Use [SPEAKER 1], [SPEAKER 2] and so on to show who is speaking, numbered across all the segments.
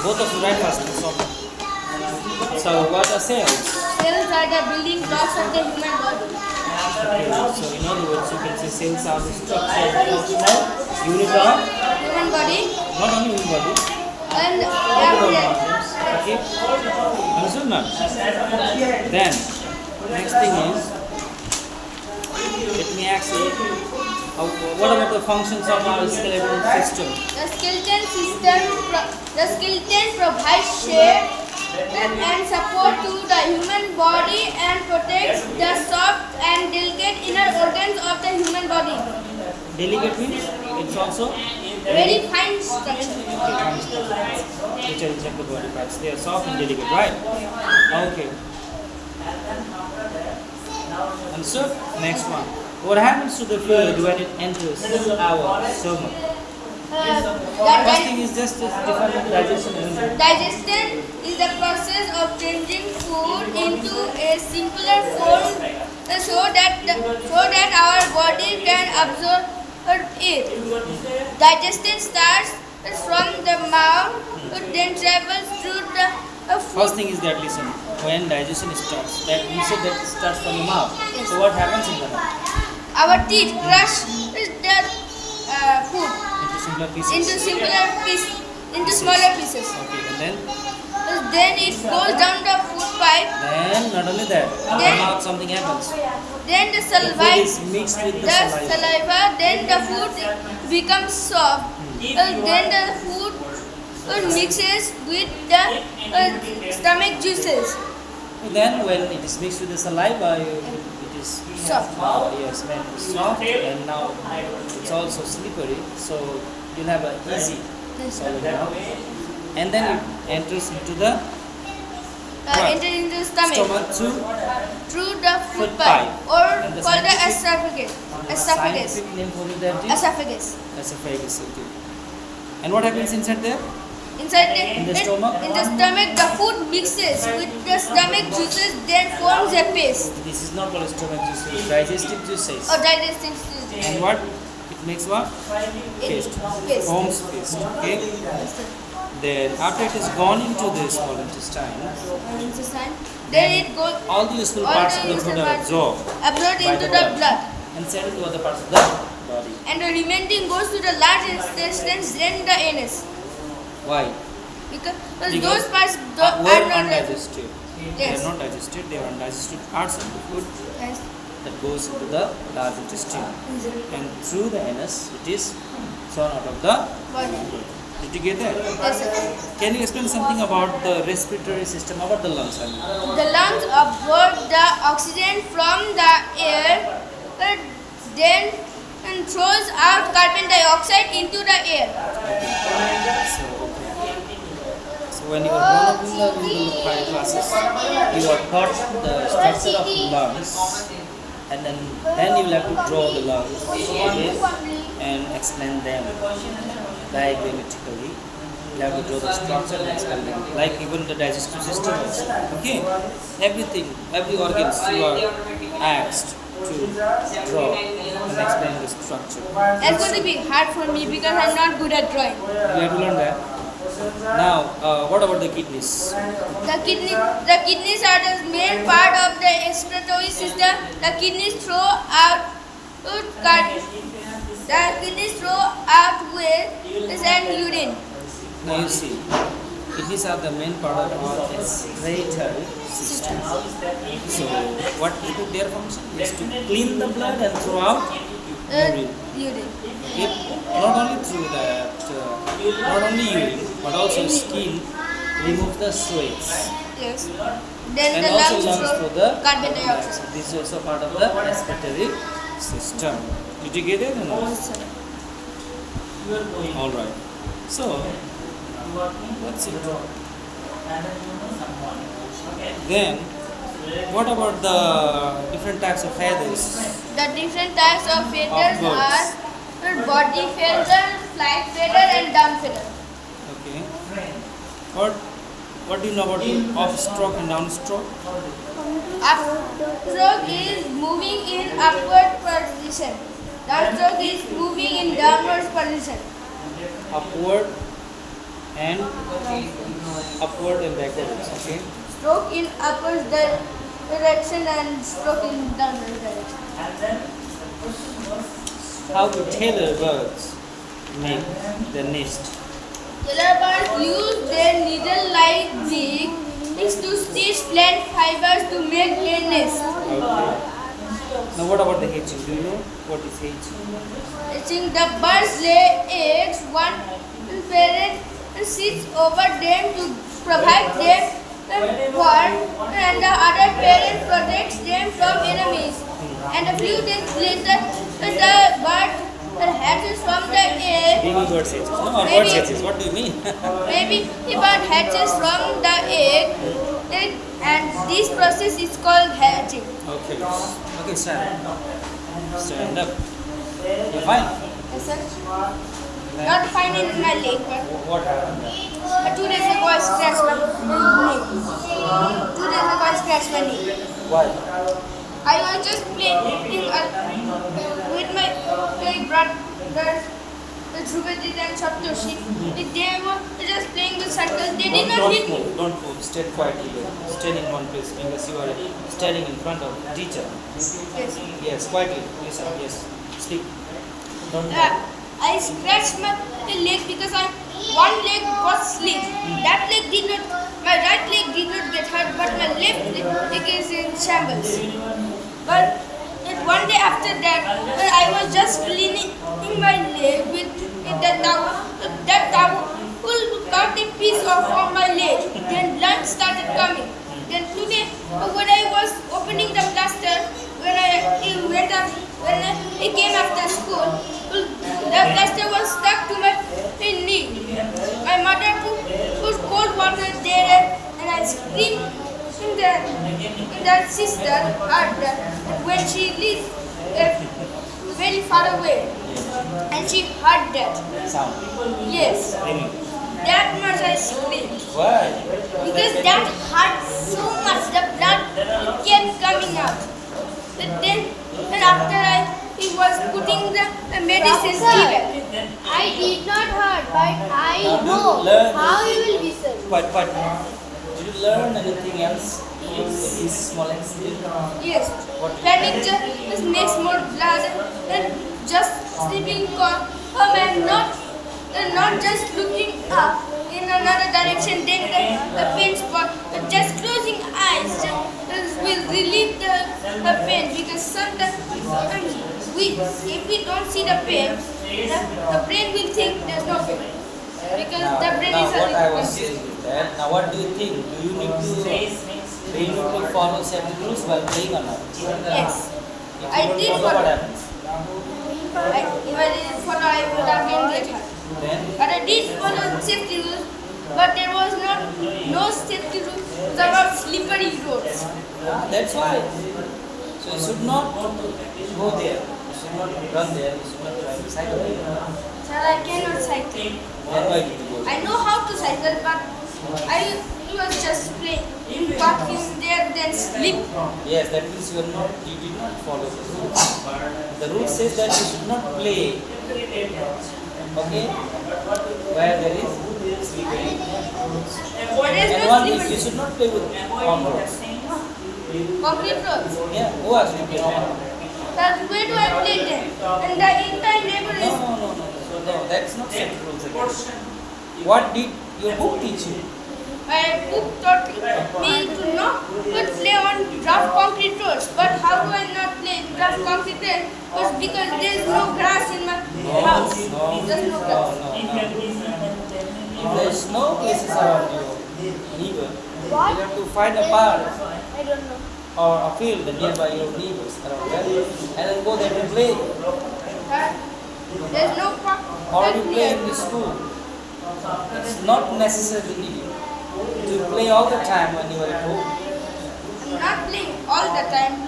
[SPEAKER 1] Both of you write first. So what are cells?
[SPEAKER 2] Cells are the building blocks of the human body.
[SPEAKER 1] Okay, so in other words, you can say cells are the structure functional unit of
[SPEAKER 2] Human body
[SPEAKER 1] not only human body,
[SPEAKER 2] and
[SPEAKER 1] all the
[SPEAKER 2] every
[SPEAKER 1] organisms. Okay, understood now? Then next thing is, let me ask you, what about the functions of our skeletal system?
[SPEAKER 2] The skeleton provides shape and support to the human body and protects the soft and delicate inner organs of the human body.
[SPEAKER 1] Delicate means it's also
[SPEAKER 2] Very fine structure.
[SPEAKER 1] which are inside the body parts. They are soft and delicate, right? Okay. And so next one. What happens to the food when it enters our stomach? First thing is just different digestion. Isn't it?
[SPEAKER 2] Digestion is the process of changing food into a simpler form so that our body can absorb it. Digestion starts from the mouth, then travels through the food.
[SPEAKER 1] First thing is that listen. When digestion starts, that you said that it starts from the mouth. So what happens in the mouth?
[SPEAKER 2] Our teeth crush the food
[SPEAKER 1] Into simpler pieces.
[SPEAKER 2] into smaller pieces.
[SPEAKER 1] Okay, and
[SPEAKER 2] Then it goes down the food pipe.
[SPEAKER 1] then not only that, in the mouth something happens.
[SPEAKER 2] Then the
[SPEAKER 1] The food
[SPEAKER 2] saliva,
[SPEAKER 1] is mixed with the saliva.
[SPEAKER 2] then the food becomes soft. Then the food mixes with the stomach juices.
[SPEAKER 1] Then when it is mixed with the saliva, it is
[SPEAKER 2] Soft.
[SPEAKER 1] yes, man, soft, and now it's also slippery. So you'll have an easy solid mouth, and then it enters into the
[SPEAKER 2] Enter into the
[SPEAKER 1] stomach
[SPEAKER 2] through the food
[SPEAKER 1] Food
[SPEAKER 2] pipe,
[SPEAKER 1] pipe.
[SPEAKER 2] or
[SPEAKER 1] And the
[SPEAKER 2] called the
[SPEAKER 1] scientific-
[SPEAKER 2] esophagus.
[SPEAKER 1] Scientific name for that is
[SPEAKER 2] Esophagus.
[SPEAKER 1] esophagus. Okay. And what happens inside there?
[SPEAKER 2] Inside
[SPEAKER 1] In the stomach?
[SPEAKER 2] in the stomach, the food mixes with the stomach juices, then forms a paste
[SPEAKER 1] This is not called stomach juices, digestive juices.
[SPEAKER 2] or digestive juices.
[SPEAKER 1] And what? It makes what? Paste.
[SPEAKER 2] Paste.
[SPEAKER 1] Forms paste. Okay. Then after it is gone into the small intestine,
[SPEAKER 2] Then it goes
[SPEAKER 1] all the useful
[SPEAKER 2] all
[SPEAKER 1] parts
[SPEAKER 2] the
[SPEAKER 1] of the
[SPEAKER 2] useful
[SPEAKER 1] food are
[SPEAKER 2] parts
[SPEAKER 1] absorbed
[SPEAKER 2] absorbed
[SPEAKER 1] by
[SPEAKER 2] into
[SPEAKER 1] the
[SPEAKER 2] the
[SPEAKER 1] blood.
[SPEAKER 2] blood,
[SPEAKER 1] and sent to other parts of the body.
[SPEAKER 2] and the remaining goes to the large intestine, then the anus.
[SPEAKER 1] Why?
[SPEAKER 2] Because
[SPEAKER 1] Because
[SPEAKER 2] those parts
[SPEAKER 1] were
[SPEAKER 2] are not
[SPEAKER 1] undigested. They
[SPEAKER 2] Yes.
[SPEAKER 1] are not digested. They are undigested parts of the food
[SPEAKER 2] Yes.
[SPEAKER 1] that goes into the large intestine, and through the anus it is thrown out of the
[SPEAKER 2] Body.
[SPEAKER 1] Did you get that?
[SPEAKER 2] Yes, sir.
[SPEAKER 1] Can you explain something about the respiratory system, about the lungs? I mean?
[SPEAKER 2] The lungs absorb the oxygen from the air, then throws out carbon dioxide into the air.
[SPEAKER 1] So when you are grown up in the higher classes, you are taught the structure of lungs, and then you will have to draw the lungs, okay, and explain them diagrammatically. You have to draw the structure and explain them, like even the digestive system also. Okay, everything, every organs you are asked to draw and explain the structure.
[SPEAKER 2] That's going to be hard for me because I'm not good at drawing.
[SPEAKER 1] You have to learn that. Now, what about the kidneys?
[SPEAKER 2] The kidneys are the main part of the excretory system. The kidneys throw out waste and urine.
[SPEAKER 1] Now you see, kidneys are the main part of our excretory system. So, what is their function? Is to clean the blood and throw out urine.
[SPEAKER 2] Urine.
[SPEAKER 1] Okay? Not only through that, not only urine, but also skin remove the sweats.
[SPEAKER 2] Yes. Then
[SPEAKER 1] And
[SPEAKER 2] the
[SPEAKER 1] also
[SPEAKER 2] lungs
[SPEAKER 1] lungs
[SPEAKER 2] throw
[SPEAKER 1] through the
[SPEAKER 2] carbon dioxide.
[SPEAKER 1] This is also part of the respiratory system. Did you get it? or not?
[SPEAKER 2] Yes, sir.
[SPEAKER 1] All right. So that's it. Then, what about the different types of feathers?
[SPEAKER 2] The different types of feathers
[SPEAKER 1] birds.
[SPEAKER 2] are body feather, flight feather, and down feather.
[SPEAKER 1] Okay. What do you know about the upstroke and downstroke?
[SPEAKER 2] Upstroke is moving in upward position. Downstroke is moving in downward position.
[SPEAKER 1] Upward and upward and backwards. Okay.
[SPEAKER 2] Stroke in upward direction and stroke in downward direction.
[SPEAKER 1] How do tailor birds make their nest?
[SPEAKER 2] Tailor birds use their needle-like beaks to stitch plant fibers to make a nest.
[SPEAKER 1] Okay. Now what about the hatching? Do you know what is hatching?
[SPEAKER 2] Hatching, the birds lay eggs. One parent sits over them to provide them warmth, and the other parent protects them from enemies. And a few days later, the bird hatches from the egg.
[SPEAKER 1] Baby bird hatches. No, or
[SPEAKER 2] Maybe-
[SPEAKER 1] bird hatches. What do you mean?
[SPEAKER 2] Maybe the bird hatches from the egg, and this process is called hatching.
[SPEAKER 1] Okay. Okay, stand. Stand up. You're fine.
[SPEAKER 2] Yes, sir. Not fine in my leg, but
[SPEAKER 1] What happened?
[SPEAKER 2] 2 days ago I scratched my knee. 2 days ago I scratched my knee.
[SPEAKER 1] Why?
[SPEAKER 2] I was just playing with my brothers, Dhruvajit and Saptoshi. They were just playing with circles. They did not hit me.
[SPEAKER 1] Don't move. Stay quietly. Stand in one place because you are standing in front of the teacher.
[SPEAKER 2] Yes.
[SPEAKER 1] Yes, quietly. Listen. Yes. Speak. Don't move.
[SPEAKER 2] I scratched my leg because one leg was slit. That leg did not, my right leg did not get hurt, but my left leg is in shambles. But one day after that, I was just cleaning my leg with that towel. That towel cut a piece off from my leg. Then blood started coming. Then today, when I was opening the plaster, when I came after school, the plaster was stuck to my knee. My mother put cold water there and I screamed that sister heard that when she lives very far away and she heard that.
[SPEAKER 1] Sound.
[SPEAKER 2] Yes,
[SPEAKER 1] Ringing.
[SPEAKER 2] that much I screamed.
[SPEAKER 1] Why?
[SPEAKER 2] Because that hurt so much, the blood kept coming out. But then after he was putting the medicine given.
[SPEAKER 3] I did not hurt, but I
[SPEAKER 1] Now,
[SPEAKER 3] know
[SPEAKER 1] learn-
[SPEAKER 3] how you will whistle.
[SPEAKER 1] But did you learn anything else in this small accident?
[SPEAKER 2] Yes, when it just makes more blood and just sleeping calm and not just looking up in another direction, then the pain spot, but just closing eyes will relieve the pain because sometimes if we don't see the pain, the brain will think there's no pain because the brain
[SPEAKER 1] Now
[SPEAKER 2] is a
[SPEAKER 1] what I
[SPEAKER 2] little
[SPEAKER 1] was
[SPEAKER 2] confused.
[SPEAKER 1] saying is that, now what do you think? Do you need to follow certain rules while playing or not?
[SPEAKER 2] Yes,
[SPEAKER 1] If you
[SPEAKER 2] I
[SPEAKER 1] don't
[SPEAKER 2] did
[SPEAKER 1] follow,
[SPEAKER 2] follow.
[SPEAKER 1] what happens?
[SPEAKER 2] If I didn't follow, I would again get hurt.
[SPEAKER 1] Then,
[SPEAKER 2] But I did follow safety rules, but there was no safety rules about slippery roads.
[SPEAKER 1] that's why. So you should not go there. You should not run there. You should not try to cycle there.
[SPEAKER 2] So I cannot cycle.
[SPEAKER 1] Then why did you go?
[SPEAKER 2] I know how to cycle, but I was just playing. Got in there, then slip.
[SPEAKER 1] Yes, that means you did not follow the rules. The rule says that you should not play. Okay? Where there is slippery.
[SPEAKER 2] There is
[SPEAKER 1] And
[SPEAKER 2] no
[SPEAKER 1] one thing, you
[SPEAKER 2] slippery.
[SPEAKER 1] should not play with cockroaches.
[SPEAKER 2] Concrete roads.
[SPEAKER 1] Yeah, who asked you to play cockroach?
[SPEAKER 2] That's where do I play them? And the entire neighbor is.
[SPEAKER 1] No, that's not set rules again. What did your book teach you?
[SPEAKER 2] My book taught me to not play on rough concrete roads. But how do I not play rough concrete roads? Because there is no grass in my house. There's no grass.
[SPEAKER 1] If there is no places around your neighbor, you have to find a park
[SPEAKER 3] I don't know.
[SPEAKER 1] or a field nearby your neighbors around there and then go there to play.
[SPEAKER 2] There's no park.
[SPEAKER 1] Or you play in the school. It's not necessarily to play all the time when you are at home.
[SPEAKER 2] I'm not playing all the time,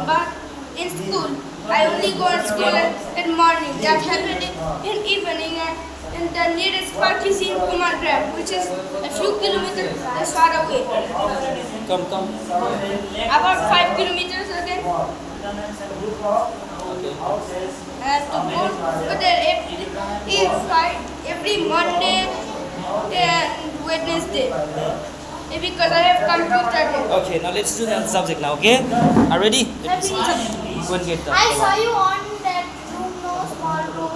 [SPEAKER 2] but in school, I only go to school at morning. That happened in evening, and the nearest park is in Kumargram, which is a few kilometers far away.
[SPEAKER 1] Come.
[SPEAKER 2] About 5 kilometers again.
[SPEAKER 1] Okay.
[SPEAKER 2] I have to go there every Monday Wednesday. Because I have computer day.
[SPEAKER 1] Okay, now let's do the subject now, okay? Are ready? Go and get the
[SPEAKER 3] I saw you on that room, no small room.